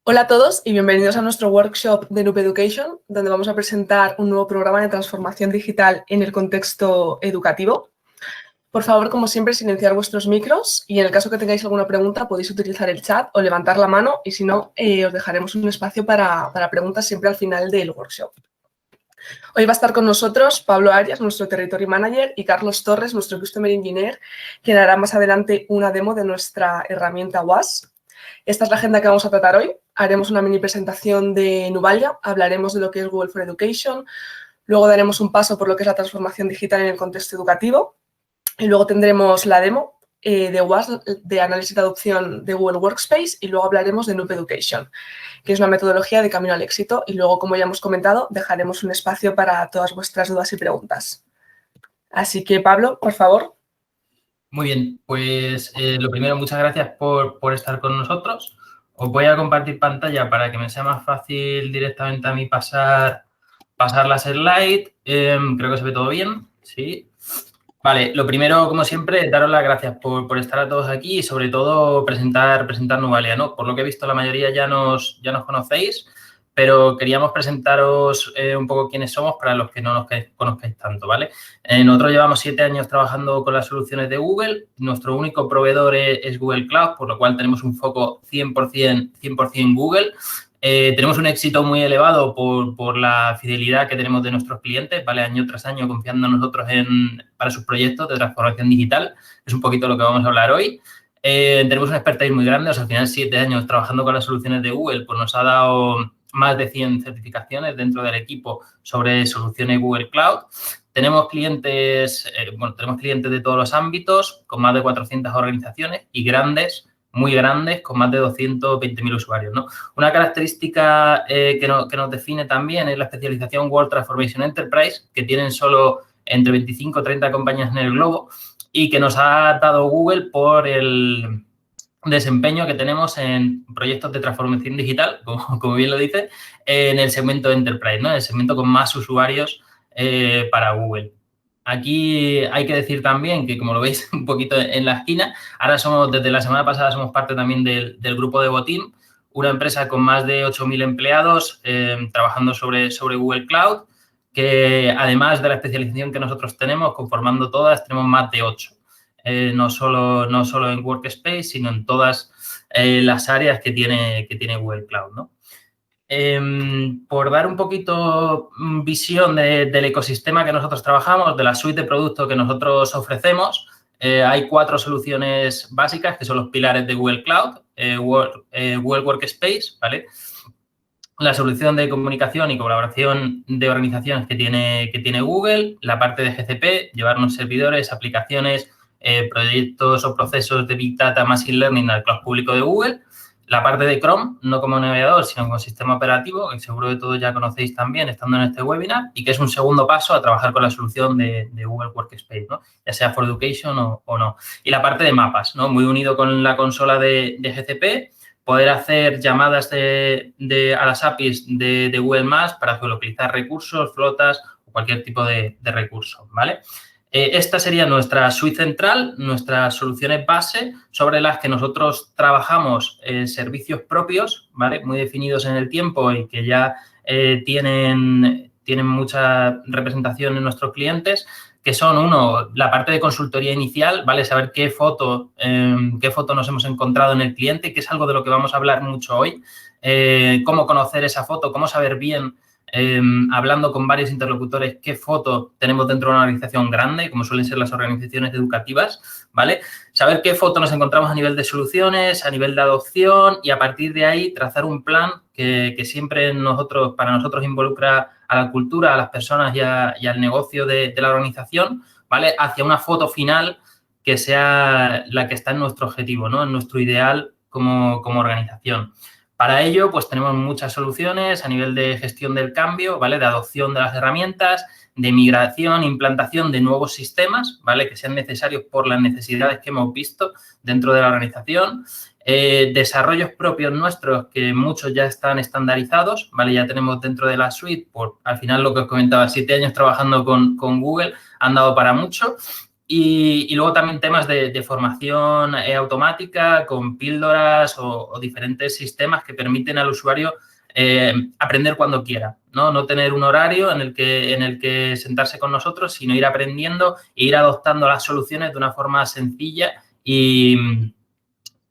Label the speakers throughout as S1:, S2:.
S1: Hola a todos y bienvenidos a nuestro workshop de Noob Education, donde vamos a presentar un nuevo programa de transformación digital en el contexto educativo. Por favor, como siempre, silenciar vuestros micros y en el caso que tengáis alguna pregunta podéis utilizar el chat o levantar la mano y si no, os dejaremos un espacio para preguntas siempre al final del workshop. Hoy va a estar con nosotros Pablo Arias, nuestro Territory Manager, y Carlos Torres, nuestro Customer Engineer, quien hará más adelante una demo de nuestra herramienta WAS. Esta es la agenda que vamos a tratar hoy. Haremos una mini presentación de Nubalia, hablaremos de lo que es Google for Education, luego daremos un paso por lo que es la transformación digital en el contexto educativo y luego tendremos la demo de WAS, de análisis de adopción de Google Workspace, y luego hablaremos de Noob Education, que es una metodología de camino al éxito, y luego, como ya hemos comentado, dejaremos un espacio para todas vuestras dudas y preguntas. Así que, Pablo, por favor.
S2: Muy bien, pues lo primero, muchas gracias por estar con nosotros. Os voy a compartir pantalla para que me sea más fácil directamente a mí pasar las slides. Creo que se ve todo bien, ¿sí? Vale, lo primero, como siempre, daros las gracias por estar a todos aquí y sobre todo presentar Nubalia, ¿no? Por lo que he visto, la mayoría ya nos conocéis, pero queríamos presentaros un poco quiénes somos para los que no nos conozcáis tanto, ¿vale? Nosotros llevamos 7 años trabajando con las soluciones de Google. Nuestro único proveedor es Google Cloud, por lo cual tenemos un foco 100% Google. Tenemos un éxito muy elevado por la fidelidad que tenemos de nuestros clientes, ¿vale? Año tras año confiando en nosotros para sus proyectos de transformación digital. Es un poquito lo que vamos a hablar hoy. Tenemos una expertise muy grande, o sea, al final 7 años trabajando con las soluciones de Google, pues nos ha dado más de 100 certificaciones dentro del equipo sobre soluciones Google Cloud. Tenemos clientes de todos los ámbitos, con más de 400 organizaciones y muy grandes, con más de 220.000 usuarios, ¿no? Una característica que nos define también es la especialización World Transformation Enterprise, que tienen solo entre 25 o 30 compañías en el globo y que nos ha dado Google por el desempeño que tenemos en proyectos de transformación digital, como bien lo dice, en el segmento Enterprise, ¿no? El segmento con más usuarios para Google. Aquí hay que decir también que, como lo veis un poquito en la esquina, ahora desde la semana pasada somos parte también del grupo de Botim, una empresa con más de 8.000 empleados trabajando sobre Google Cloud, que además de la especialización que nosotros tenemos, conformando todas, tenemos más de 8. No solo en Workspace, sino en todas las áreas que tiene Google Cloud, ¿no? Por dar un poquito visión del ecosistema que nosotros trabajamos, de la suite de productos que nosotros ofrecemos, hay 4 soluciones básicas que son los pilares de Google Cloud, Google Workspace, ¿vale? La solución de comunicación y colaboración de organizaciones que tiene Google, la parte de GCP, llevarnos servidores, aplicaciones, proyectos o procesos de Big Data, Machine Learning al cloud público de Google. La parte de Chrome, no como navegador, sino como sistema operativo, que seguro que todos ya conocéis también estando en este webinar, y que es un segundo paso a trabajar con la solución de Google Workspace, ¿no? Ya sea for Education o no. Y la parte de mapas, ¿no? Muy unido con la consola de GCP, poder hacer llamadas a las APIs de Google Maps para geolocalizar recursos, flotas o cualquier tipo de recurso, ¿vale? Esta sería nuestra suite central, nuestras soluciones base sobre las que nosotros trabajamos servicios propios, ¿vale? Muy definidos en el tiempo y que ya tienen mucha representación en nuestros clientes, que son, uno, la parte de consultoría inicial, ¿vale? Saber qué foto nos hemos encontrado en el cliente, que es algo de lo que vamos a hablar mucho hoy. Cómo conocer esa foto, cómo saber bien, hablando con varios interlocutores, qué foto tenemos dentro de una organización grande, como suelen ser las organizaciones educativas, ¿vale? Saber qué foto nos encontramos a nivel de soluciones, a nivel de adopción y a partir de ahí trazar un plan que siempre para nosotros involucra a la cultura, a las personas y al negocio de la organización, ¿vale? Hacia una foto final que sea la que está en nuestro objetivo, ¿no? En nuestro ideal como organización. Para ello, pues tenemos muchas soluciones a nivel de gestión del cambio, ¿vale? De adopción de las herramientas, de migración, implantación de nuevos sistemas, ¿vale? Que sean necesarios por las necesidades que hemos visto dentro de la organización. Desarrollos propios nuestros, que muchos ya están estandarizados, ¿vale? Ya tenemos dentro de la suite, al final lo que os comentaba, 7 años trabajando con Google, han dado para mucho. Y luego también temas de formación automática con píldoras o diferentes sistemas que permiten al usuario aprender cuando quiera, ¿no? No tener un horario en el que sentarse con nosotros, sino ir aprendiendo e ir adoptando las soluciones de una forma sencilla y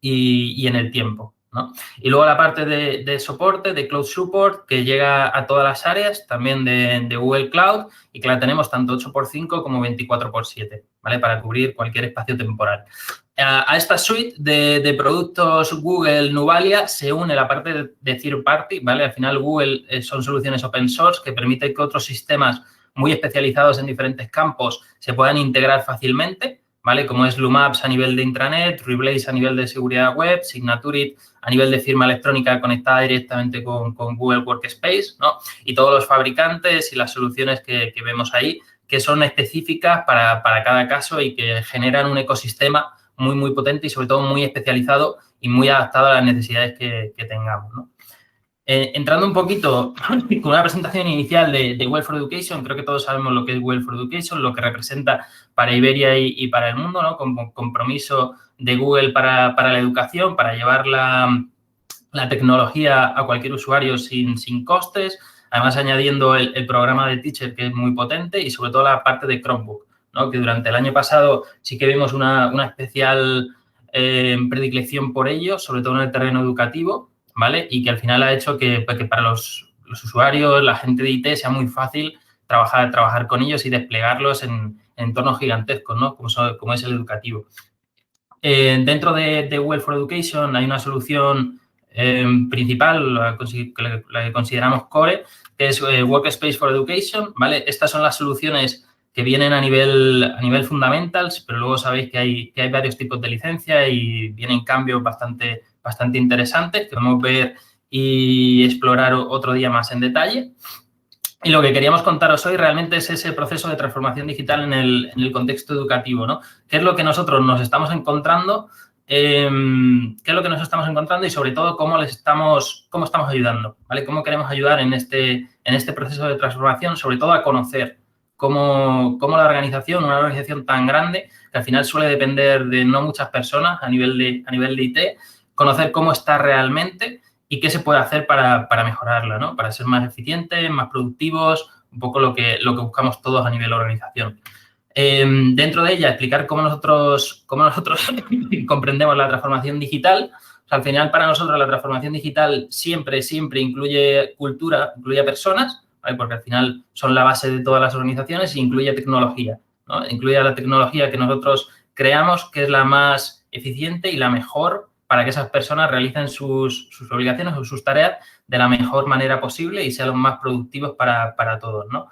S2: en el tiempo, ¿no? Y luego la parte de soporte, de Cloud Support, que llega a todas las áreas, también de Google Cloud, y que la tenemos tanto 8x5 como 24x7, ¿vale? Para cubrir cualquier espacio temporal. A esta suite de productos Google Nuvalia se une la parte de third party, ¿vale? Al final Google son soluciones open source que permiten que otros sistemas muy especializados en diferentes campos se puedan integrar fácilmente, ¿vale? Como es Loomapps a nivel de intranet, Reblaze a nivel de seguridad web, Signaturit a nivel de firma electrónica conectada directamente con Google Workspace, ¿no? Y todos los fabricantes y las soluciones que vemos ahí, que son específicas para cada caso y que generan un ecosistema muy, muy potente y sobre todo muy especializado y muy adaptado a las necesidades que tengamos, ¿no? Entrando un poquito con una presentación inicial de Google for Education, creo que todos sabemos lo que es Google for Education, lo que representa para Iberia y para el mundo, ¿no? Con compromiso de Google para la educación, para llevar la tecnología a cualquier usuario sin costes, además añadiendo el programa de Teacher, que es muy potente, y sobre todo la parte de Chromebook, ¿no? Que durante el año pasado sí que vimos una especial predilección por ello, sobre todo en el terreno educativo, ¿vale? Y que al final ha hecho que para los usuarios, la gente de IT, sea muy fácil trabajar con ellos y desplegarlos en entornos gigantescos, ¿no? Como es el educativo. Dentro de Google for Education hay una solución principal, la que consideramos core, que es Workspace for Education, ¿vale? Estas son las soluciones que vienen a nivel fundamentals, pero luego sabéis que hay varios tipos de licencia y vienen cambios bastante interesantes que podemos ver y explorar otro día más en detalle. Y lo que queríamos contaros hoy realmente es ese proceso de transformación digital en el contexto educativo, ¿no? ¿Qué es lo que nosotros nos estamos encontrando? ¿Qué es lo que nos estamos encontrando? Y sobre todo, cómo estamos ayudando, ¿vale? Cómo queremos ayudar en este proceso de transformación, sobre todo a conocer cómo la organización, una organización tan grande, que al final suele depender de no muchas personas a nivel de IT, conocer cómo está realmente y qué se puede hacer para mejorarla, ¿no? Para ser más eficientes, más productivos, un poco lo que buscamos todos a nivel organización. Dentro de ella, explicar cómo nosotros comprendemos la transformación digital. O sea, al final, para nosotros, la transformación digital siempre incluye cultura, incluye personas, ¿vale? Porque al final son la base de todas las organizaciones, e incluye tecnología, ¿no? Incluye la tecnología que nosotros creamos, que es la más eficiente y la mejor para que esas personas realicen sus obligaciones o sus tareas de la mejor manera posible y sean los más productivos para todos, ¿no?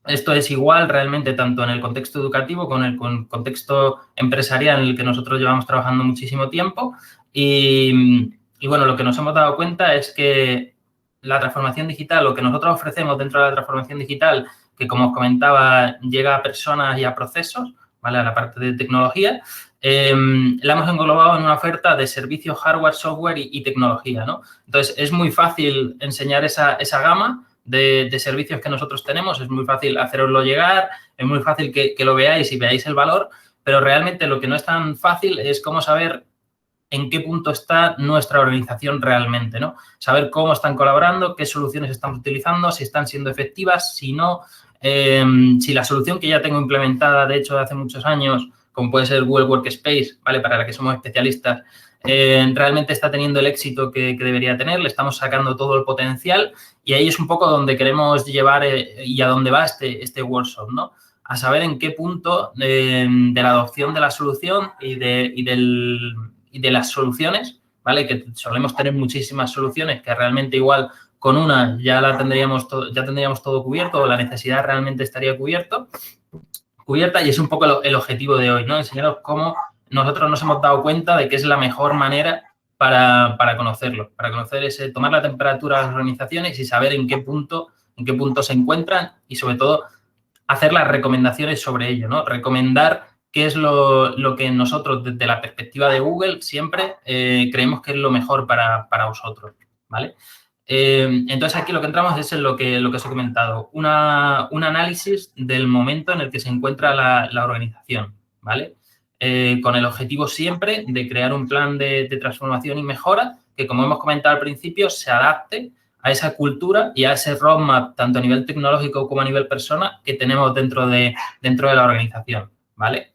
S2: Esto es igual realmente tanto en el contexto educativo como en el contexto empresarial en el que nosotros llevamos trabajando muchísimo tiempo y bueno, lo que nos hemos dado cuenta es que la transformación digital, lo que nosotros ofrecemos dentro de la transformación digital, que como os comentaba, llega a personas y a procesos, ¿vale? A la parte de tecnología, la hemos englobado en una oferta de servicios hardware, software y tecnología, ¿no? Entonces, es muy fácil enseñar esa gama de servicios que nosotros tenemos, es muy fácil haceroslo llegar, es muy fácil que lo veáis y veáis el valor, pero realmente lo que no es tan fácil es cómo saber en qué punto está nuestra organización realmente, ¿no? Saber cómo están colaborando, qué soluciones estamos utilizando, si están siendo efectivas, si no, si la solución que ya tengo implementada, de hecho, de hace muchos años, como puede ser Google Workspace, ¿vale? Para la que somos especialistas, realmente está teniendo el éxito que debería tener, le estamos sacando todo el potencial y ahí es un poco donde queremos llevar y a dónde va este workshop, ¿no? A saber en qué punto de la adopción de la solución y de las soluciones, ¿vale? Que solemos tener muchísimas soluciones que realmente igual con una ya tendríamos todo cubierto o la necesidad realmente estaría cubierta y es un poco el objetivo de hoy, ¿no? Enseñaros cómo nosotros nos hemos dado cuenta de que es la mejor manera para conocerlo, para conocer tomar la temperatura de las organizaciones y saber en qué punto se encuentran y sobre todo hacer las recomendaciones sobre ello, ¿no? Recomendar qué es lo que nosotros desde la perspectiva de Google siempre creemos que es lo mejor para vosotros, ¿vale? Entonces, aquí lo que entramos es en lo que os he comentado, un análisis del momento en el que se encuentra la organización, ¿vale? Con el objetivo siempre de crear un plan de transformación y mejora que, como hemos comentado al principio, se adapte a esa cultura y a ese roadmap, tanto a nivel tecnológico como a nivel persona, que tenemos dentro de la organización, ¿vale?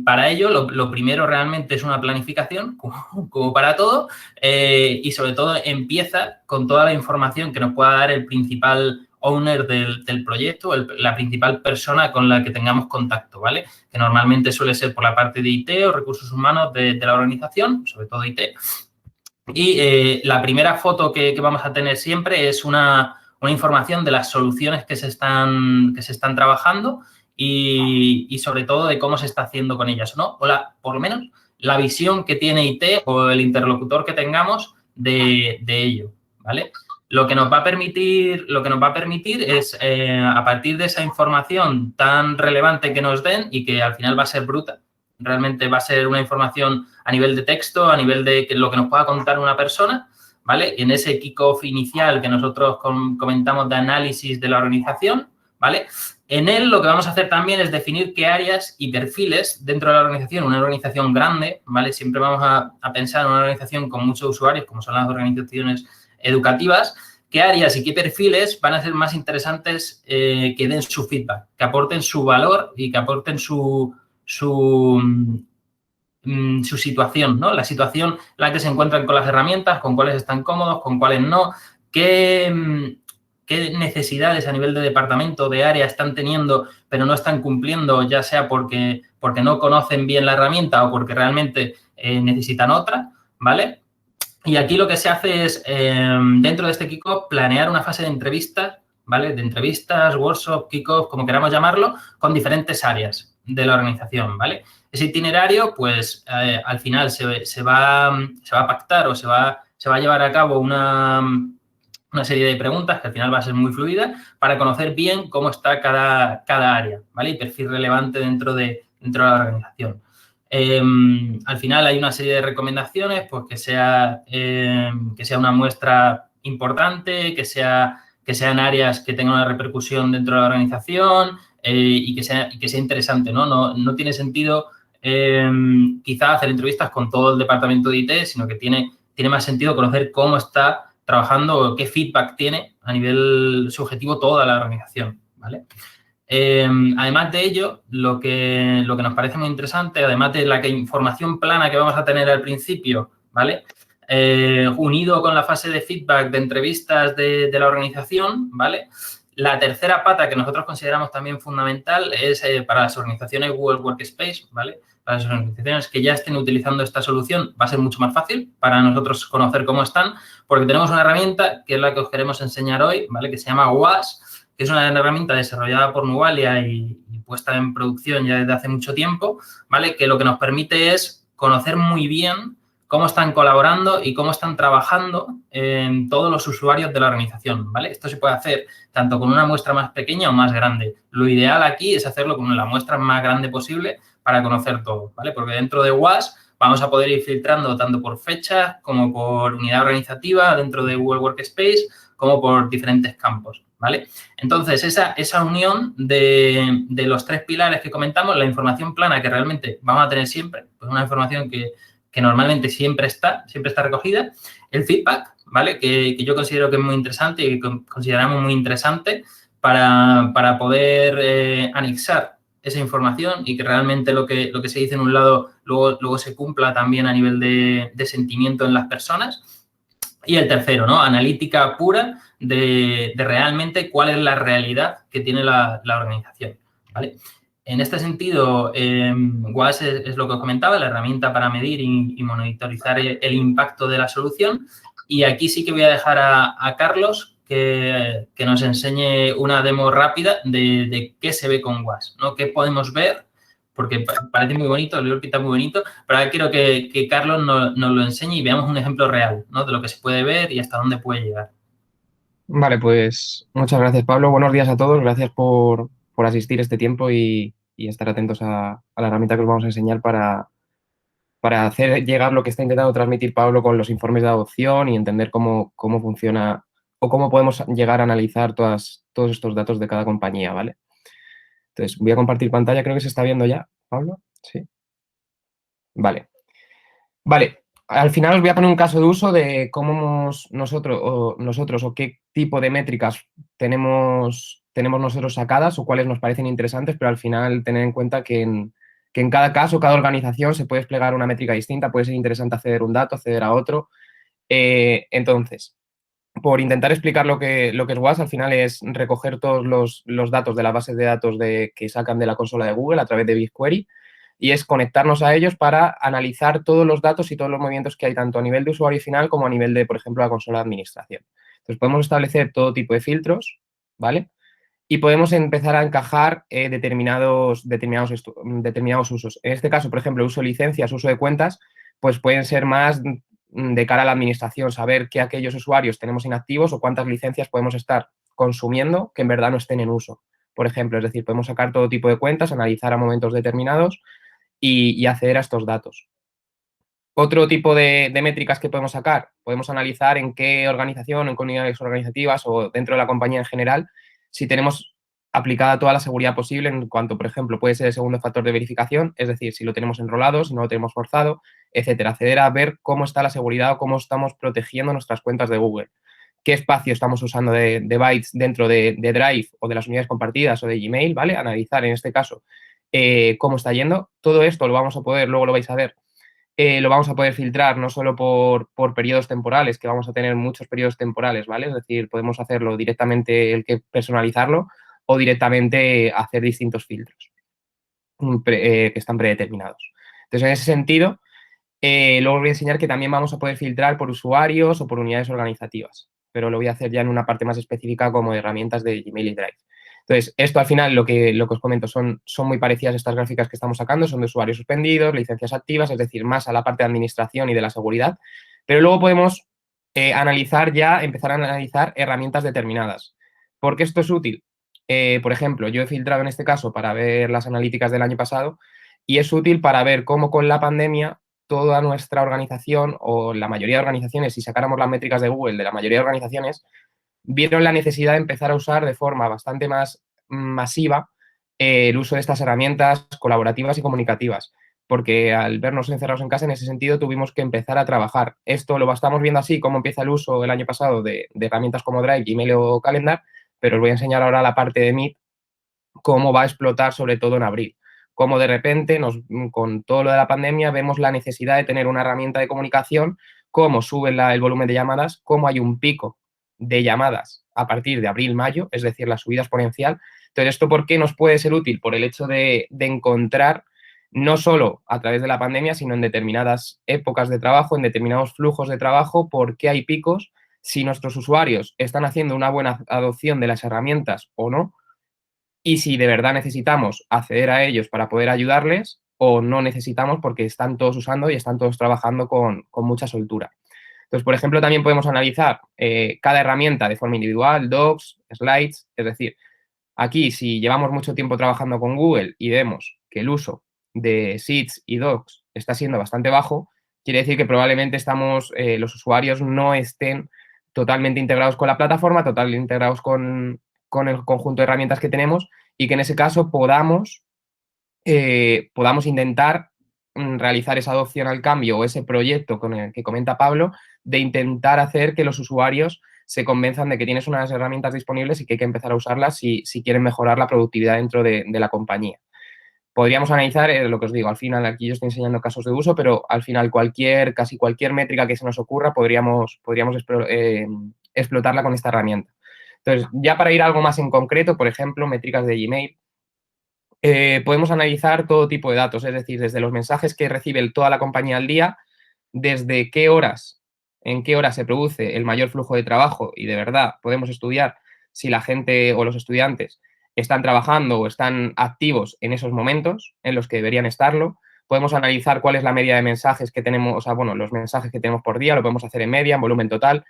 S2: Para ello, lo primero realmente es una planificación, como para todo, y sobre todo empieza con toda la información que nos pueda dar el principal owner del proyecto, la principal persona con la que tengamos contacto, ¿vale? Que normalmente suele ser por la parte de IT o recursos humanos de la organización, sobre todo IT. Y la primera foto que vamos a tener siempre es una información de las soluciones que se están trabajando y sobre todo de cómo se está haciendo con ellas, ¿no? Por lo menos la visión que tiene IT o el interlocutor que tengamos de ello, ¿vale? Lo que nos va a permitir es, a partir de esa información tan relevante que nos den y que al final va a ser bruta, realmente va a ser una información a nivel de texto, a nivel de lo que nos pueda contar una persona, ¿vale? En ese kickoff inicial que nosotros comentamos de análisis de la organización, ¿vale? En él lo que vamos a hacer también es definir qué áreas y perfiles dentro de la organización, una organización grande, ¿vale? Siempre vamos a pensar en una organización con muchos usuarios, como son las organizaciones educativas, qué áreas y qué perfiles van a ser más interesantes que den su feedback, que aporten su valor y que aporten su situación, ¿no? La situación en la que se encuentran con las herramientas, con cuáles están cómodos, con cuáles no, qué necesidades a nivel de departamento, de área están teniendo, pero no están cumpliendo, ya sea porque no conocen bien la herramienta o porque realmente necesitan otra, ¿vale? Y aquí lo que se hace es, dentro de este kickoff, planear una fase de entrevistas, ¿vale? De entrevistas, workshop, kickoff, como queramos llamarlo, con diferentes áreas de la organización, ¿vale? Ese itinerario, pues, al final se va a pactar o se va a llevar a cabo una serie de preguntas que al final va a ser muy fluida para conocer bien cómo está cada área, ¿vale? Y perfil relevante dentro de la organización. Al final hay una serie de recomendaciones, pues que sea una muestra importante, que sean áreas que tengan una repercusión dentro de la organización y que sea interesante, ¿no? No tiene sentido quizá hacer entrevistas con todo el departamento de IT, sino que tiene más sentido conocer cómo está trabajando o qué feedback tiene a nivel subjetivo toda la organización, ¿vale? Además de ello, lo que nos parece muy interesante, además de la información plana que vamos a tener al principio, ¿vale? Unido con la fase de feedback de entrevistas de la organización, ¿vale? La tercera pata que nosotros consideramos también fundamental es para las organizaciones Google Workspace, ¿vale? Para las organizaciones que ya estén utilizando esta solución va a ser mucho más fácil para nosotros conocer cómo están, porque tenemos una herramienta que es la que os queremos enseñar hoy, ¿vale? Que se llama WAS, que es una herramienta desarrollada por Nuvalia y puesta en producción ya desde hace mucho tiempo, ¿vale? Que lo que nos permite es conocer muy bien cómo están colaborando y cómo están trabajando en todos los usuarios de la organización, ¿vale? Esto se puede hacer tanto con una muestra más pequeña o más grande. Lo ideal aquí es hacerlo con la muestra más grande posible para conocer todo, ¿vale? Porque dentro de WAS vamos a poder ir filtrando tanto por fechas como por unidad organizativa dentro de Google Workspace como por diferentes campos, ¿vale? Entonces, esa unión de los tres pilares que comentamos, la información plana que realmente vamos a tener siempre, pues una información que normalmente siempre está recogida, el feedback, ¿vale? Que yo considero que es muy interesante y que consideramos muy interesante para poder anexar esa información y que realmente lo que se dice en un lado luego se cumpla también a nivel de sentimiento en las personas. Y el tercero, ¿no? Analítica pura de realmente cuál es la realidad que tiene la organización, ¿vale? En este sentido, WAS es lo que os comentaba, la herramienta para medir y monitorizar el impacto de la solución. Y aquí sí que voy a dejar a Carlos que nos enseñe una demo rápida de qué se ve con WAS, ¿no? Qué podemos ver, porque parece muy bonito, el pinta muy bonito, pero ahora quiero que Carlos nos lo enseñe y veamos un ejemplo real, ¿no? De lo que se puede ver y hasta dónde puede llegar.
S3: Vale, pues muchas gracias, Pablo. Buenos días a todos. Gracias por asistir este tiempo y estar atentos a la herramienta que os vamos a enseñar para para hacer llegar lo que está intentando transmitir Pablo con los informes de adopción y entender cómo funciona o cómo podemos llegar a analizar todos estos datos de cada compañía, ¿vale? Entonces, voy a compartir pantalla, creo que se está viendo ya, Pablo. Sí. Vale. Vale, al final os voy a poner un caso de uso de cómo nosotros o qué tipo de métricas tenemos nosotros sacadas o cuáles nos parecen interesantes, pero al final tener en cuenta que en cada caso, cada organización se puede desplegar una métrica distinta, puede ser interesante acceder a un dato, acceder a otro. Entonces, por intentar explicar lo que es WAS, al final es recoger todos los datos de las bases de datos que sacan de la consola de Google a través de BigQuery y es conectarnos a ellos para analizar todos los datos y todos los movimientos que hay tanto a nivel de usuario final como a nivel de, por ejemplo, la consola de administración. Entonces, podemos establecer todo tipo de filtros, ¿vale? Y podemos empezar a encajar determinados usos. En este caso, por ejemplo, uso de licencias, uso de cuentas, pues pueden ser más de cara a la administración, saber qué aquellos usuarios tenemos inactivos o cuántas licencias podemos estar consumiendo que en verdad no estén en uso. Por ejemplo, es decir, podemos sacar todo tipo de cuentas, analizar a momentos determinados y acceder a estos datos. Otro tipo de métricas que podemos sacar, podemos analizar en qué organización, en qué unidades organizativas o dentro de la compañía en general, si tenemos aplicada toda la seguridad posible en cuanto, por ejemplo, puede ser el segundo factor de verificación, es decir, si lo tenemos enrolado, si no lo tenemos forzado, etcétera. Acceder a ver cómo está la seguridad o cómo estamos protegiendo nuestras cuentas de Google. Qué espacio estamos usando de bytes dentro de Drive o de las unidades compartidas o de Gmail, ¿vale? Analizar en este caso cómo está yendo. Todo esto lo vamos a poder, luego lo vais a ver, lo vamos a poder filtrar no solo por periodos temporales, que vamos a tener muchos periodos temporales, ¿vale? Es decir, podemos hacerlo directamente, el que personalizarlo, o directamente hacer distintos filtros que están predeterminados. Entonces, en ese sentido, luego os voy a enseñar que también vamos a poder filtrar por usuarios o por unidades organizativas, pero lo voy a hacer ya en una parte más específica como herramientas de Gmail y Drive. Entonces, esto al final, lo que os comento, son muy parecidas estas gráficas que estamos sacando, son de usuarios suspendidos, licencias activas, es decir, más a la parte de administración y de la seguridad, pero luego podemos empezar a analizar herramientas determinadas. ¿Por qué esto es útil? Por ejemplo, yo he filtrado en este caso para ver las analíticas del año pasado y es útil para ver cómo con la pandemia toda nuestra organización o la mayoría de organizaciones, si sacáramos las métricas de Google de la mayoría de organizaciones, vieron la necesidad de empezar a usar de forma bastante más masiva el uso de estas herramientas colaborativas y comunicativas, porque al vernos encerrados en casa, en ese sentido, tuvimos que empezar a trabajar. Esto lo estamos viendo así, cómo empieza el uso el año pasado de herramientas como Drive, Gmail o Calendar, pero os voy a enseñar ahora la parte de Meet, cómo va a explotar sobre todo en abril. Cómo de repente, con todo lo de la pandemia, vemos la necesidad de tener una herramienta de comunicación, cómo sube el volumen de llamadas, cómo hay un pico de llamadas a partir de abril-mayo, es decir, la subida exponencial. Entonces, ¿esto por qué nos puede ser útil? Por el hecho de encontrar, no solo a través de la pandemia, sino en determinadas épocas de trabajo, en determinados flujos de trabajo, por qué hay picos, si nuestros usuarios están haciendo una buena adopción de las herramientas o no, y si de verdad necesitamos acceder a ellos para poder ayudarles o no necesitamos porque están todos usando y están todos trabajando con mucha soltura. Entonces, por ejemplo, también podemos analizar cada herramienta de forma individual, docs, slides, es decir, aquí si llevamos mucho tiempo trabajando con Google y vemos que el uso de Sheets y docs está siendo bastante bajo, quiere decir que probablemente los usuarios no estén totalmente integrados con la plataforma, totalmente integrados con el conjunto de herramientas que tenemos y que en ese caso podamos intentar realizar esa adopción al cambio o ese proyecto con el que comenta Pablo de intentar hacer que los usuarios se convenzan de que tienes unas herramientas disponibles y que hay que empezar a usarlas si quieren mejorar la productividad dentro de la compañía. Podríamos analizar lo que os digo, al final aquí yo estoy enseñando casos de uso, pero al final casi cualquier métrica que se nos ocurra podríamos explotarla con esta herramienta. Entonces, ya para ir a algo más en concreto, por ejemplo, métricas de Gmail, podemos analizar todo tipo de datos, es decir, desde los mensajes que recibe toda la compañía al día, desde en qué horas se produce el mayor flujo de trabajo y de verdad podemos estudiar si la gente o los estudiantes están trabajando o están activos en esos momentos en los que deberían estarlo. Podemos analizar cuál es la media de mensajes que tenemos, o sea, bueno, los mensajes que tenemos por día, lo podemos hacer en media, en volumen total.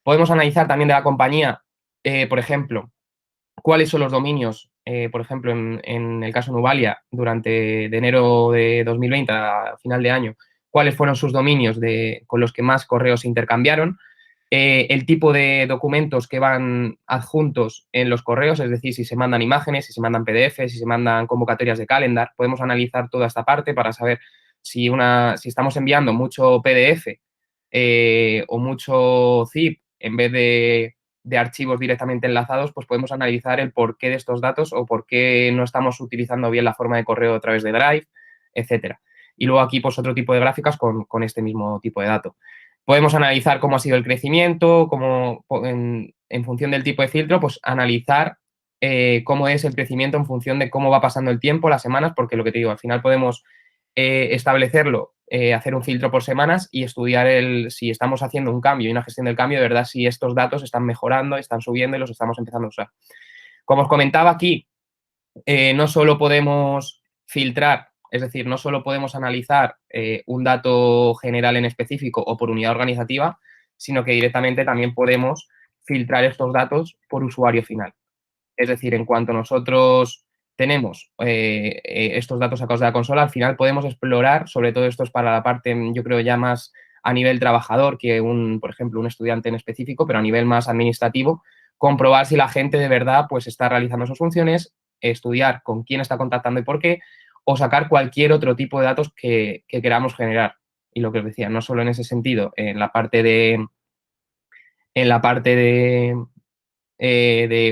S3: Podemos analizar también de la compañía, por ejemplo, cuáles son los dominios, por ejemplo, en el caso Nubalia, de enero de 2020 a final de año, cuáles fueron sus dominios con los que más correos se intercambiaron, el tipo de documentos que van adjuntos en los correos, es decir, si se mandan imágenes, si se mandan PDFs, si se mandan convocatorias de calendar. Podemos analizar toda esta parte para saber si estamos enviando mucho PDF o mucho zip en vez de archivos directamente enlazados, pues podemos analizar el porqué de estos datos o por qué no estamos utilizando bien la forma de correo a través de Drive, etcétera. Y luego aquí, pues, otro tipo de gráficas con este mismo tipo de dato. Podemos analizar cómo ha sido el crecimiento, en función del tipo de filtro, pues analizar cómo es el crecimiento en función de cómo va pasando el tiempo, las semanas, porque lo que te digo, al final podemos establecerlo, hacer un filtro por semanas y estudiar si estamos haciendo un cambio y una gestión del cambio, de verdad, si estos datos están mejorando, están subiendo y los estamos empezando a usar. Como os comentaba aquí, no solo podemos filtrar, es decir, no solo podemos analizar un dato general en específico o por unidad organizativa, sino que directamente también podemos filtrar estos datos por usuario final. Es decir, en cuanto nosotros tenemos estos datos sacados de la consola, al final podemos explorar, sobre todo esto es para la parte, yo creo, ya más a nivel trabajador que por ejemplo, un estudiante en específico, pero a nivel más administrativo, comprobar si la gente de verdad pues está realizando sus funciones, estudiar con quién está contactando y por qué, o sacar cualquier otro tipo de datos que queramos generar. Y lo que os decía, no solo en ese sentido, en la parte de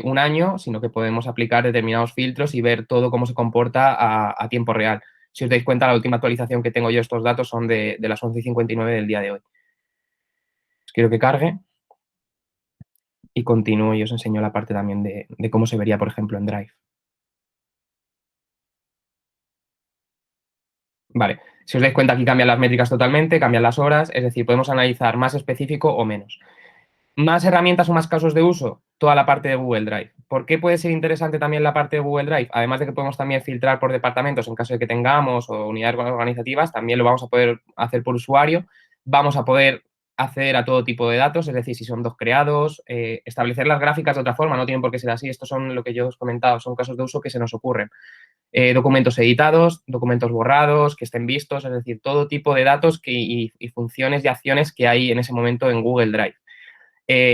S3: un año, sino que podemos aplicar determinados filtros y ver todo cómo se comporta a tiempo real. Si os dais cuenta, la última actualización que tengo yo estos datos son de las 11:59 del día de hoy. Os quiero que cargue y continúo y os enseño la parte también de cómo se vería, por ejemplo, en Drive. Vale, si os dais cuenta, aquí cambian las métricas totalmente, cambian las horas, es decir, podemos analizar más específico o menos. ¿Más herramientas o más casos de uso? Toda la parte de Google Drive. ¿Por qué puede ser interesante también la parte de Google Drive? Además de que podemos también filtrar por departamentos en caso de que tengamos o unidades organizativas, también lo vamos a poder hacer por usuario. Vamos a poder acceder a todo tipo de datos, es decir, si son dos creados, establecer las gráficas de otra forma, no tienen por qué ser así. Estos son lo que yo os he comentado, son casos de uso que se nos ocurren. Documentos editados, documentos borrados, que estén vistos, es decir, todo tipo de datos y funciones y acciones que hay en ese momento en Google Drive.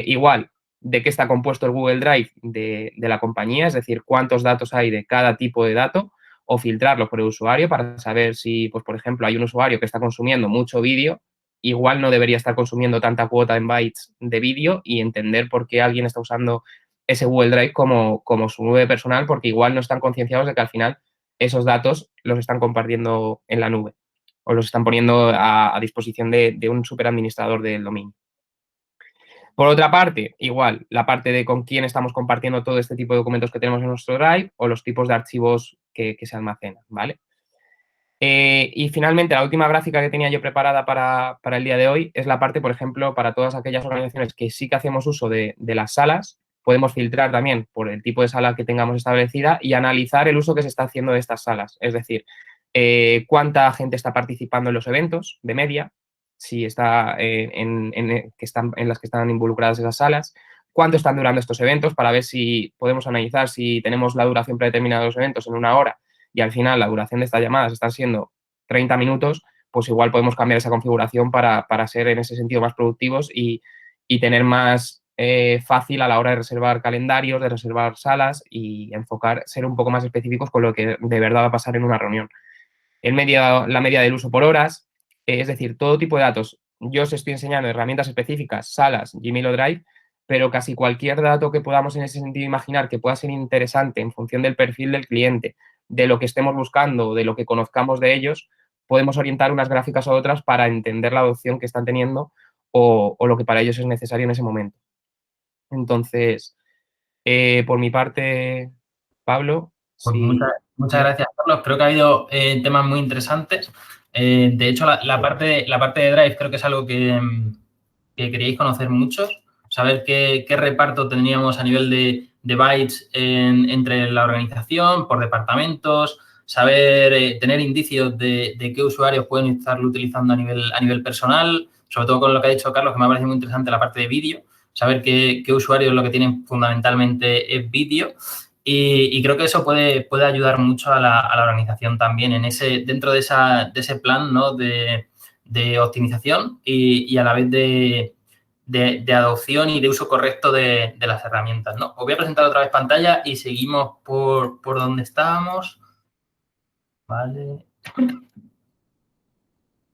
S3: Igual, de qué está compuesto el Google Drive de la compañía, es decir, cuántos datos hay de cada tipo de dato, o filtrarlo por el usuario para saber si, pues, por ejemplo, hay un usuario que está consumiendo mucho vídeo, igual no debería estar consumiendo tanta cuota en bytes de vídeo y entender por qué alguien está usando ese Google Drive como su nube personal, porque igual no están concienciados de que al final esos datos los están compartiendo en la nube o los están poniendo a disposición de un superadministrador del dominio. Por otra parte, igual, la parte de con quién estamos compartiendo todo este tipo de documentos que tenemos en nuestro Drive o los tipos de archivos que se almacenan, ¿vale? Y finalmente, la última gráfica que tenía yo preparada para el día de hoy es la parte, por ejemplo, para todas aquellas organizaciones que sí que hacemos uso de las salas, podemos filtrar también por el tipo de sala que tengamos establecida y analizar el uso que se está haciendo de estas salas. Es decir, cuánta gente está participando en los eventos de media, si está en las que están involucradas esas salas, cuánto están durando estos eventos para ver si podemos analizar si tenemos la duración predeterminada de los eventos en 1 hora y al final la duración de estas llamadas están siendo 30 minutos, pues igual podemos cambiar esa configuración para ser en ese sentido más productivos y tener más fácil a la hora de reservar calendarios, de reservar salas y ser un poco más específicos con lo que de verdad va a pasar en una reunión. La media del uso por horas, es decir, todo tipo de datos. Yo os estoy enseñando herramientas específicas, salas, Gmail o Drive, pero casi cualquier dato que podamos en ese sentido imaginar que pueda ser interesante en función del perfil del cliente, de lo que estemos buscando, de lo que conozcamos de ellos, podemos orientar unas gráficas u otras para entender la adopción que están teniendo o lo que para ellos es necesario en ese momento. Entonces, por mi parte, Pablo.
S2: Pues muchas gracias, Carlos. Creo que ha habido temas muy interesantes. De hecho, la parte de Drive creo que es algo que queríais conocer muchos. Saber qué reparto tendríamos a nivel de bytes entre la organización, por departamentos, saber tener indicios de qué usuarios pueden estarlo utilizando a nivel personal, sobre todo con lo que ha dicho Carlos, que me ha parecido muy interesante la parte de vídeo, saber qué usuarios lo que tienen fundamentalmente es vídeo. Y creo que eso puede ayudar mucho a la organización también dentro de ese plan, ¿no? de de optimización y a la vez de adopción y de uso correcto de las herramientas, ¿no? Os voy a presentar otra vez pantalla y seguimos por donde estábamos. Vale.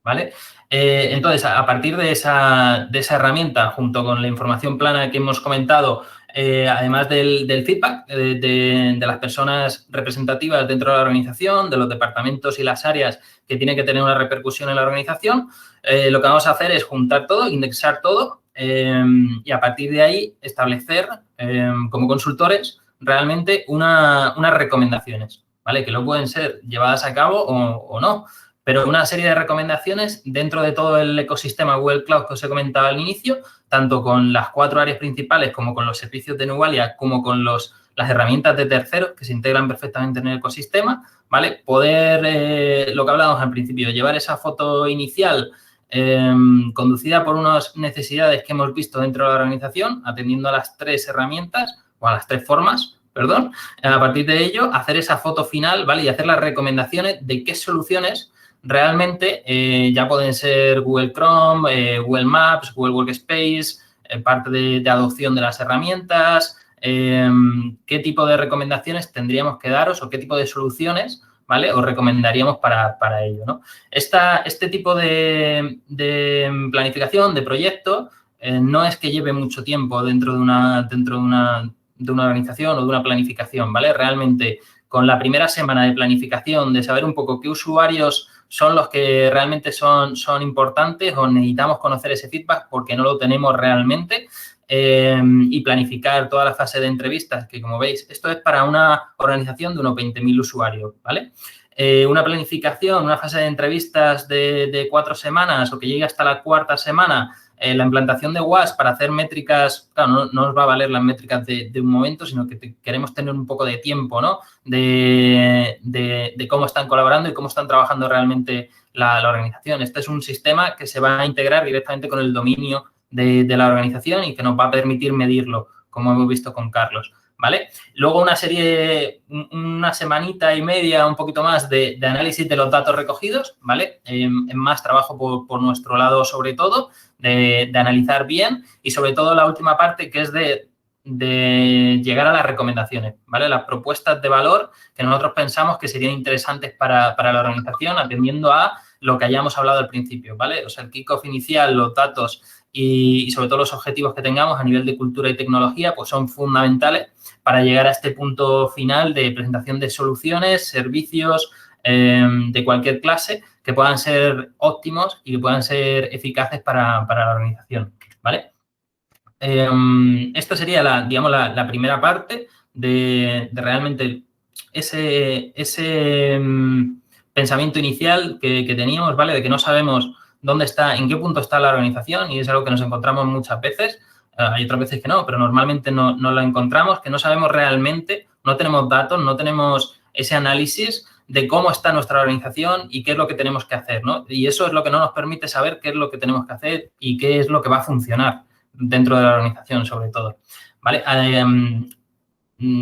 S2: ¿Vale? Entonces, a partir de esa herramienta, junto con la información plana que hemos comentado, además del feedback de las personas representativas dentro de la organización, de los departamentos y las áreas que tienen que tener una repercusión en la organización, lo que vamos a hacer es juntar todo, indexar todo y a partir de ahí establecer como consultores realmente unas recomendaciones, ¿vale? Que lo pueden ser llevadas a cabo o no. Pero una serie de recomendaciones dentro de todo el ecosistema Google Cloud que os he comentado al inicio, tanto con las 4 áreas principales como con los servicios de Nubalia, como con las herramientas de terceros que se integran perfectamente en el ecosistema, ¿vale? Poder, lo que hablábamos al principio, llevar esa foto inicial conducida por unas necesidades que hemos visto dentro de la organización, atendiendo a las 3 herramientas o a las 3 formas, perdón. A partir de ello, hacer esa foto final, ¿vale? Y hacer las recomendaciones de qué soluciones realmente ya pueden ser Google Chrome, Google Maps, Google Workspace, parte de adopción de las herramientas, qué tipo de recomendaciones tendríamos que daros o qué tipo de soluciones, ¿vale? Os recomendaríamos para ello, ¿no? Este tipo de planificación, de proyecto, no es que lleve mucho tiempo dentro de una organización o de una planificación, ¿vale? Realmente, con la primera semana de planificación, de saber un poco qué usuarios son los que realmente son importantes o necesitamos conocer ese feedback porque no lo tenemos realmente y planificar toda la fase de entrevistas, que como veis, esto es para una organización de unos 20.000 usuarios, ¿vale? Una planificación, una fase de entrevistas de 4 semanas o que llegue hasta la 4ª semana, la implantación de WASP para hacer métricas, claro, no nos va a valer las métricas de un momento, sino que queremos tener un poco de tiempo, ¿no? De cómo están colaborando y cómo están trabajando realmente la organización. Este es un sistema que se va a integrar directamente con el dominio de la organización y que nos va a permitir medirlo, como hemos visto con Carlos, ¿vale? Luego una semanita y media, un poquito más de análisis de los datos recogidos, ¿vale? En más trabajo por nuestro lado sobre todo, de analizar bien y sobre todo la última parte que es de llegar a las recomendaciones, ¿vale? Las propuestas de valor que nosotros pensamos que serían interesantes para la organización atendiendo a lo que hayamos hablado al principio, ¿vale? O sea, el kickoff inicial, los datos y sobre todo los objetivos que tengamos a nivel de cultura y tecnología, pues son fundamentales para llegar a este punto final de presentación de soluciones, servicios de cualquier clase que puedan ser óptimos y que puedan ser eficaces para la organización, ¿vale? Esto sería la primera parte de realmente ese pensamiento inicial que teníamos, ¿vale? De que no sabemos dónde está, en qué punto está la organización y es algo que nos encontramos muchas veces. Hay otras veces que no, pero normalmente no lo encontramos, que no sabemos realmente, no tenemos datos, no tenemos ese análisis de cómo está nuestra organización y qué es lo que tenemos que hacer, ¿no? Y eso es lo que no nos permite saber qué es lo que tenemos que hacer y qué es lo que va a funcionar dentro de la organización, sobre todo, ¿vale?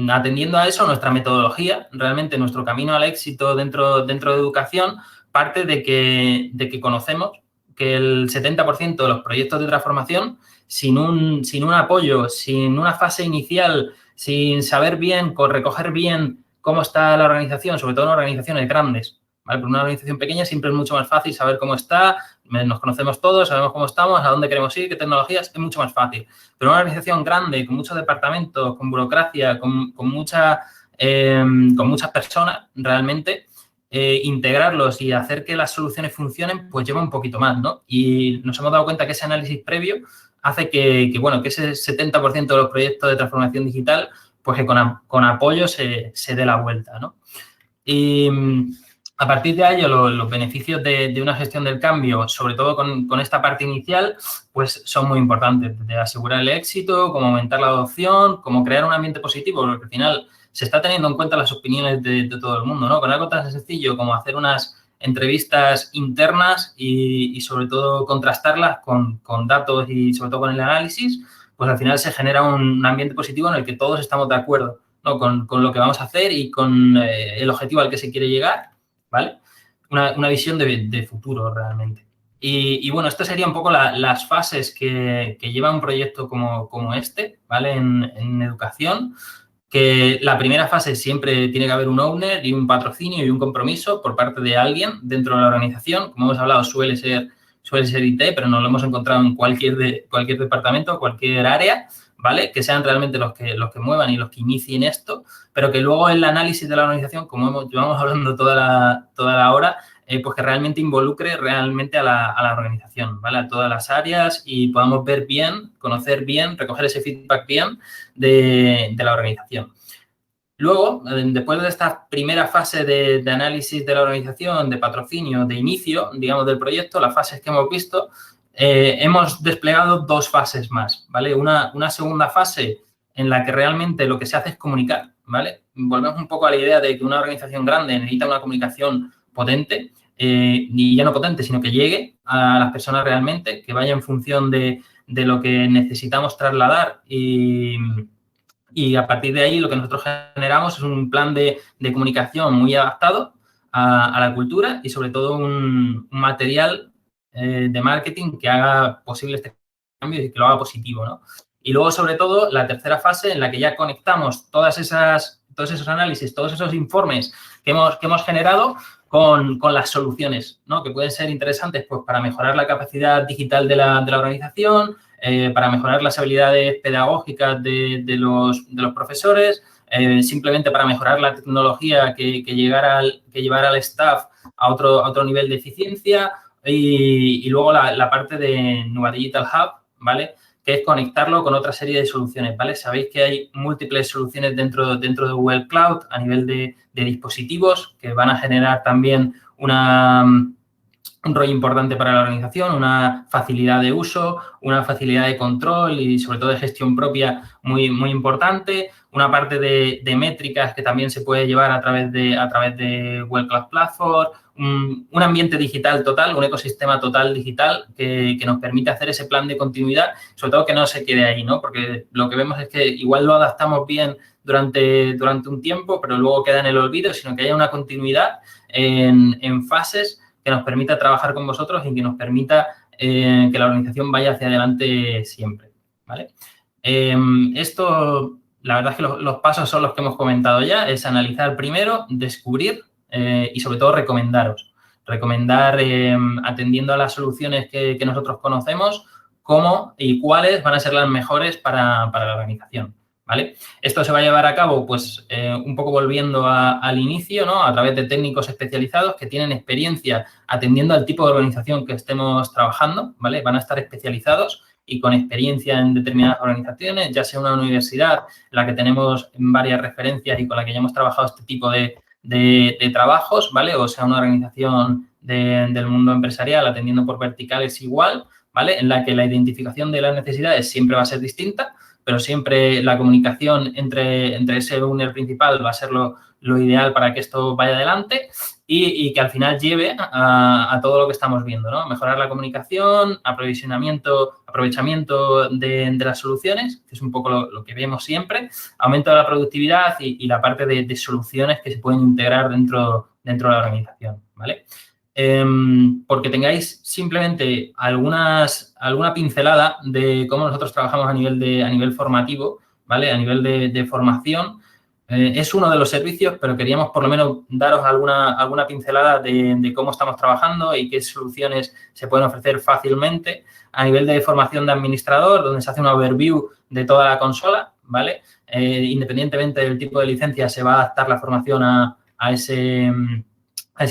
S2: Atendiendo a eso, nuestra metodología, realmente nuestro camino al éxito dentro de educación parte de que conocemos que el 70% de los proyectos de transformación, sin un apoyo, sin una fase inicial, sin saber bien, recoger bien cómo está la organización, sobre todo en organizaciones grandes, ¿vale? Pero una organización pequeña siempre es mucho más fácil saber cómo está, nos conocemos todos, sabemos cómo estamos, a dónde queremos ir, qué tecnologías, es mucho más fácil. Pero una organización grande, con muchos departamentos, con burocracia, con muchas personas, realmente, integrarlos y hacer que las soluciones funcionen, pues lleva un poquito más, ¿no? Y nos hemos dado cuenta que ese análisis previo hace que ese 70% de los proyectos de transformación digital, pues que con apoyo se dé la vuelta, ¿no? Y a partir de ello, los beneficios de una gestión del cambio, sobre todo con esta parte inicial, pues son muy importantes, de asegurar el éxito, cómo aumentar la adopción, cómo crear un ambiente positivo, porque al final se está teniendo en cuenta las opiniones de todo el mundo, ¿no? Con algo tan sencillo como hacer unas entrevistas internas y sobre todo contrastarlas con datos y sobre todo con el análisis, pues al final se genera un ambiente positivo en el que todos estamos de acuerdo, ¿no? Con lo que vamos a hacer y con el objetivo al que se quiere llegar, ¿vale? Una visión de futuro realmente. Y bueno, esto sería un poco las fases que lleva un proyecto como este, ¿vale? En educación, que la primera fase siempre tiene que haber un owner y un patrocinio y un compromiso por parte de alguien dentro de la organización. Como hemos hablado, suele ser IT, pero nos lo hemos encontrado en cualquier departamento, cualquier área, ¿vale? Que sean realmente los que muevan y los que inicien esto, pero que luego el análisis de la organización, como llevamos hablando toda la hora, pues que realmente involucre realmente a la organización, ¿vale? A todas las áreas y podamos ver bien, conocer bien, recoger ese feedback bien de la organización. Luego, después de esta primera fase de análisis de la organización, de patrocinio, de inicio, digamos, del proyecto, las fases que hemos visto, hemos desplegado 2 fases más, ¿vale? Una segunda fase en la que realmente lo que se hace es comunicar, ¿vale? Volvemos un poco a la idea de que una organización grande necesita una comunicación potente, y ya no potente, sino que llegue a las personas realmente, que vaya en función de lo que necesitamos trasladar y a partir de ahí lo que nosotros generamos es un plan de comunicación muy adaptado a la cultura y sobre todo un material de marketing que haga posible este cambio y que lo haga positivo, ¿no? Y luego, sobre todo, la tercera fase en la que ya conectamos todos esos análisis, todos esos informes que hemos generado con las soluciones, ¿no? Que pueden ser interesantes pues, para mejorar la capacidad digital de la organización, para mejorar las habilidades pedagógicas de los profesores, simplemente para mejorar la tecnología que llevara al staff a otro nivel de eficiencia y luego la parte de Nueva Digital Hub, ¿vale? Que es conectarlo con otra serie de soluciones, ¿vale? Sabéis que hay múltiples soluciones dentro de Google Cloud a nivel de dispositivos que van a generar también un rol importante para la organización, una facilidad de uso, una facilidad de control y sobre todo de gestión propia muy, muy importante, una parte de métricas que también se puede llevar a través de Google Cloud Platform, un ambiente digital total, un ecosistema total digital que nos permite hacer ese plan de continuidad, sobre todo que no se quede ahí, ¿no? Porque lo que vemos es que igual lo adaptamos bien durante un tiempo, pero luego queda en el olvido, sino que haya una continuidad en fases que nos permita trabajar con vosotros y que nos permita que la organización vaya hacia adelante siempre, ¿vale? Esto, la verdad es que los pasos son los que hemos comentado ya, es analizar primero, descubrir y sobre todo recomendaros. Recomendar atendiendo a las soluciones que nosotros conocemos, cómo y cuáles van a ser las mejores para la organización, ¿vale? Esto se va a llevar a cabo, pues, un poco volviendo al inicio, ¿no? A través de técnicos especializados que tienen experiencia atendiendo al tipo de organización que estemos trabajando, ¿vale? Van a estar especializados y con experiencia en determinadas organizaciones, ya sea una universidad en la que tenemos varias referencias y con la que ya hemos trabajado este tipo de trabajos, ¿vale? O sea, una organización del mundo empresarial atendiendo por verticales igual, ¿vale? En la que la identificación de las necesidades siempre va a ser distinta, pero siempre la comunicación entre ese owner principal va a ser lo ideal para que esto vaya adelante y que al final lleve a todo lo que estamos viendo, ¿no? Mejorar la comunicación, aprovechamiento de las soluciones, que es un poco lo que vemos siempre, aumento de la productividad y la parte de soluciones que se pueden integrar dentro de la organización, ¿vale? Porque tengáis simplemente alguna pincelada de cómo nosotros trabajamos a nivel formativo, ¿vale? A nivel de formación. Es uno de los servicios, pero queríamos por lo menos daros alguna pincelada de cómo estamos trabajando y qué soluciones se pueden ofrecer fácilmente. A nivel de formación de administrador, donde se hace una overview de toda la consola, ¿vale? Independientemente del tipo de licencia, se va a adaptar la formación a ese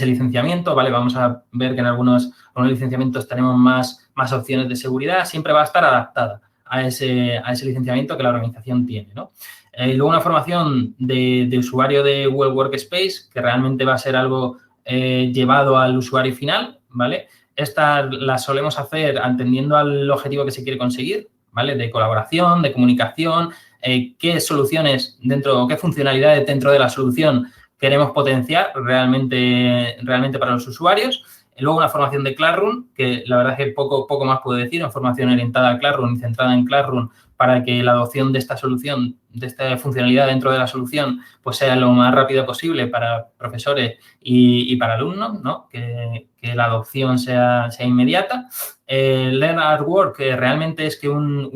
S2: licenciamiento, ¿vale? Vamos a ver que en algunos licenciamientos tenemos más opciones de seguridad. Siempre va a estar adaptada a ese licenciamiento que la organización tiene, ¿no? Luego una formación de usuario de Google Workspace, que realmente va a ser algo llevado al usuario final, ¿vale? Esta la solemos hacer atendiendo al objetivo que se quiere conseguir, ¿vale? De colaboración, de comunicación, qué soluciones o qué funcionalidades dentro de la solución queremos potenciar realmente para los usuarios. Luego una formación de Classroom, que la verdad es que poco más puedo decir, una formación orientada a Classroom y centrada en Classroom para que la adopción de esta solución, de esta funcionalidad dentro de la solución, pues sea lo más rápida posible para profesores y para alumnos, ¿no? Que la adopción sea inmediata. Learn at Work, que realmente es que un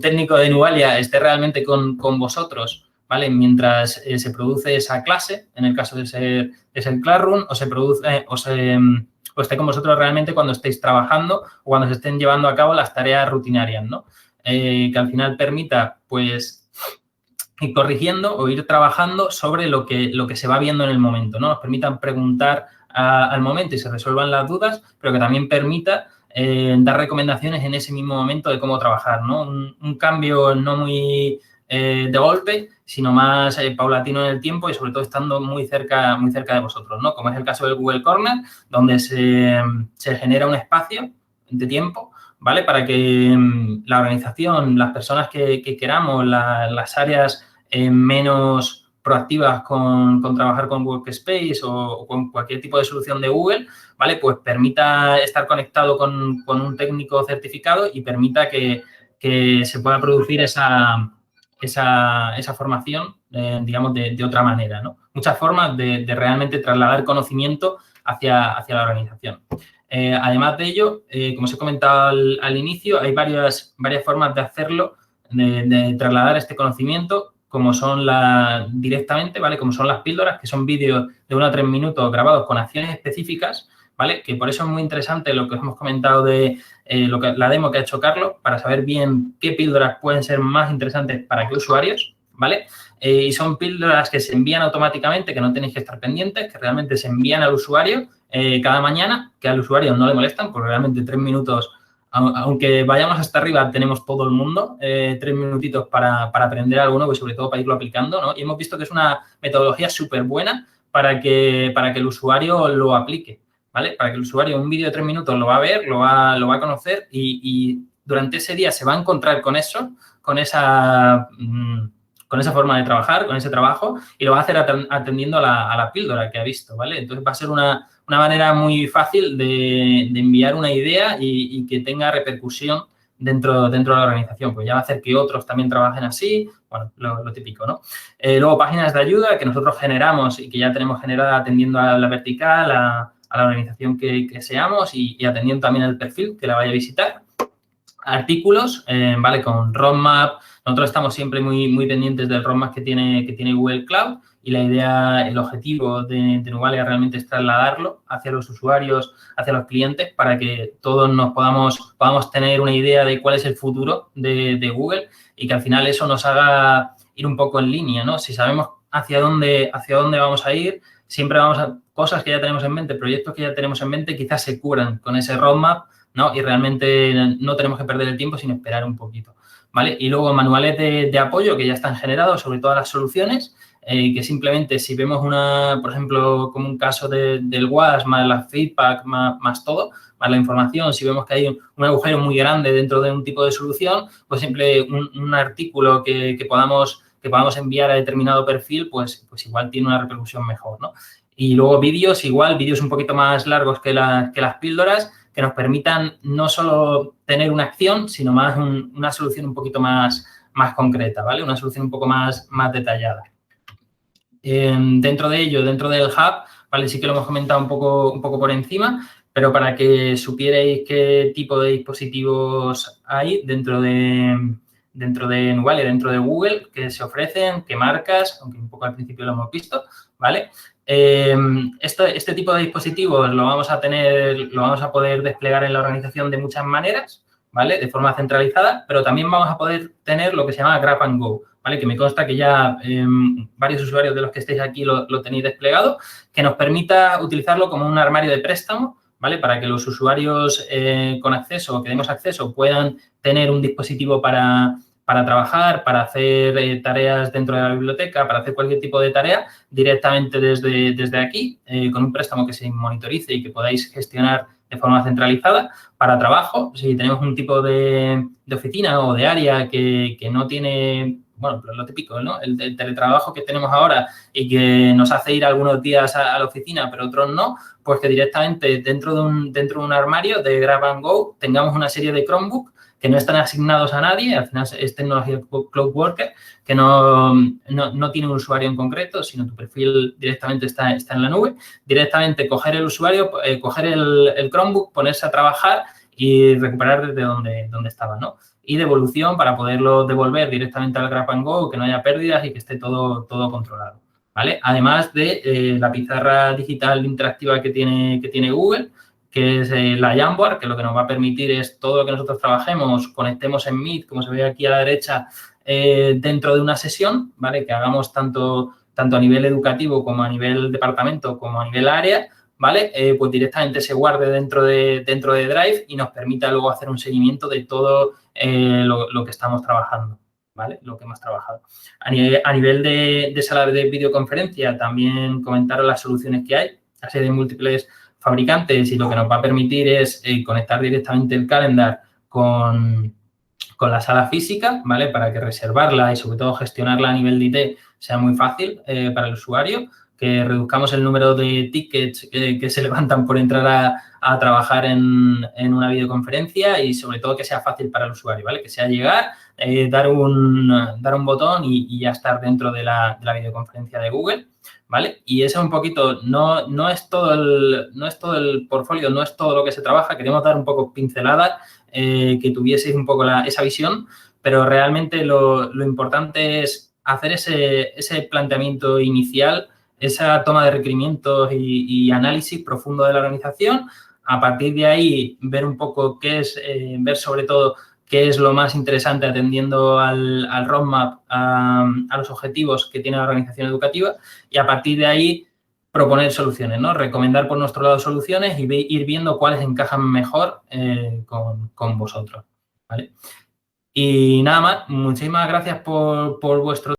S2: técnico de Nualia esté realmente con vosotros, ¿vale? Mientras se produce esa clase, en el caso de ser Classroom, o esté con vosotros realmente cuando estéis trabajando o cuando se estén llevando a cabo las tareas rutinarias, ¿no? Que al final permita, pues, ir corrigiendo o ir trabajando sobre lo que se va viendo en el momento, ¿no? Nos permitan preguntar al momento y se resuelvan las dudas, pero que también permita dar recomendaciones en ese mismo momento de cómo trabajar, ¿no? Un cambio no muy de golpe, sino más paulatino en el tiempo y sobre todo estando muy cerca de vosotros, ¿no? Como es el caso del Google Corner, donde se genera un espacio de tiempo, ¿vale? Para que la organización, las personas que queramos, las áreas menos proactivas con trabajar con Workspace o con cualquier tipo de solución de Google, ¿vale? Pues permita estar conectado con un técnico certificado y permita que se pueda producir esa formación, digamos, de otra manera, ¿no? Muchas formas de realmente trasladar conocimiento hacia la organización. Además de ello, como os he comentado al inicio, hay varias formas de hacerlo, de trasladar este conocimiento, como son directamente, ¿vale? Como son las píldoras, que son vídeos de 1 a 3 minutos grabados con acciones específicas, ¿vale? Que por eso es muy interesante lo que os hemos comentado de la demo que ha hecho Carlos, para saber bien qué píldoras pueden ser más interesantes para qué usuarios, ¿vale? Y son píldoras que se envían automáticamente, que no tenéis que estar pendientes, que realmente se envían al usuario cada mañana, que al usuario no le molestan, porque realmente 3 minutos, aunque vayamos hasta arriba, tenemos todo el mundo, 3 minutitos para aprender algo nuevo y sobre todo para irlo aplicando, ¿no? Y hemos visto que es una metodología súper buena para que el usuario lo aplique, ¿vale? Para que el usuario un vídeo de 3 minutos lo va a ver, lo va a conocer y durante ese día se va a encontrar con eso, con esa forma de trabajar, con ese trabajo, y lo va a hacer atendiendo a la píldora que ha visto, ¿vale? Entonces va a ser una manera muy fácil de enviar una idea y que tenga repercusión dentro de la organización. Pues ya va a hacer que otros también trabajen así, bueno, lo típico, ¿no? Luego, páginas de ayuda que nosotros generamos y que ya tenemos generada atendiendo a la vertical, a la organización que seamos y atendiendo también al perfil que la vaya a visitar. Artículos, ¿vale? Con roadmap. Nosotros estamos siempre muy pendientes del roadmap que tiene Google Cloud y la idea, el objetivo de Nuvalia realmente es trasladarlo hacia los usuarios, hacia los clientes, para que todos nos podamos tener una idea de cuál es el futuro de Google y que al final eso nos haga ir un poco en línea, ¿no? Si sabemos hacia dónde vamos a ir, siempre vamos a cosas que ya tenemos en mente, proyectos que ya tenemos en mente, quizás se curan con ese roadmap, ¿no? Y realmente no tenemos que perder el tiempo sin esperar un poquito, ¿vale? Y luego manuales de apoyo que ya están generados sobre todas las soluciones, que simplemente si vemos por ejemplo, como un caso del WAS, más la feedback, más todo, más la información, si vemos que hay un agujero muy grande dentro de un tipo de solución, pues siempre un artículo que podamos enviar a determinado perfil, pues igual tiene una repercusión mejor, ¿no? Y luego vídeos un poquito más largos que las píldoras, que nos permitan no solo tener una acción, sino más una solución un poquito más concreta, ¿vale? Una solución un poco más detallada. Dentro de ello, dentro del hub, ¿vale? Sí que lo hemos comentado un poco por encima, pero para que supierais qué tipo de dispositivos hay dentro de Nuvalia, dentro de Google, que se ofrecen, qué marcas, aunque un poco al principio lo hemos visto, ¿vale? Este tipo de dispositivos lo vamos a poder desplegar en la organización de muchas maneras, ¿vale? De forma centralizada, pero también vamos a poder tener lo que se llama Grab and Go, ¿vale? Que me consta que ya varios usuarios de los que estéis aquí lo tenéis desplegado, que nos permita utilizarlo como un armario de préstamo, ¿vale? Para que los usuarios con acceso o que demos acceso puedan tener un dispositivo para trabajar, para hacer tareas dentro de la biblioteca, para hacer cualquier tipo de tarea directamente desde aquí, con un préstamo que se monitorice y que podáis gestionar de forma centralizada. Para trabajo, si tenemos un tipo de oficina o de área que no tiene bueno, lo típico, ¿no? El teletrabajo que tenemos ahora y que nos hace ir algunos días a la oficina, pero otros no, pues que directamente dentro de un armario de Grab and Go tengamos una serie de Chromebook que no están asignados a nadie, al final es tecnología Cloud Worker, que no tiene un usuario en concreto, sino tu perfil directamente está en la nube. Directamente coger el usuario, coger el Chromebook, ponerse a trabajar y recuperar desde donde estaba, ¿no? Y devolución para poderlo devolver directamente al Grab and Go, que no haya pérdidas y que esté todo controlado, ¿vale? Además de la pizarra digital interactiva que tiene Google, que es la Jamboard, que lo que nos va a permitir es todo lo que nosotros trabajemos, conectemos en Meet, como se ve aquí a la derecha, dentro de una sesión, ¿vale? Que hagamos tanto a nivel educativo como a nivel departamento como a nivel área, ¿vale? Pues directamente se guarde dentro de Drive y nos permita luego hacer un seguimiento de todo lo que estamos trabajando, ¿vale? Lo que hemos trabajado. A nivel de sala de videoconferencia, también comentaros las soluciones que hay, así de múltiples fabricantes, y lo que nos va a permitir es conectar directamente el calendar con la sala física, ¿vale? Para que reservarla y sobre todo gestionarla a nivel de IT sea muy fácil para el usuario, que reduzcamos el número de tickets que se levantan por entrar a trabajar en una videoconferencia y sobre todo que sea fácil para el usuario, ¿vale? Que sea llegar, dar un botón y ya estar dentro de la videoconferencia de Google, ¿vale? Y ese es un poquito, no es todo el portfolio, no es todo lo que se trabaja, queremos dar un poco pinceladas, que tuvieseis un poco esa visión, pero realmente lo importante es hacer ese planteamiento inicial, esa toma de requerimientos y análisis profundo de la organización. A partir de ahí, ver un poco ver sobre todo qué es lo más interesante atendiendo al roadmap, a los objetivos que tiene la organización educativa, y a partir de ahí proponer soluciones, ¿no? Recomendar por nuestro lado soluciones y ir viendo cuáles encajan mejor con vosotros, ¿vale? Y nada más, muchísimas gracias por vuestro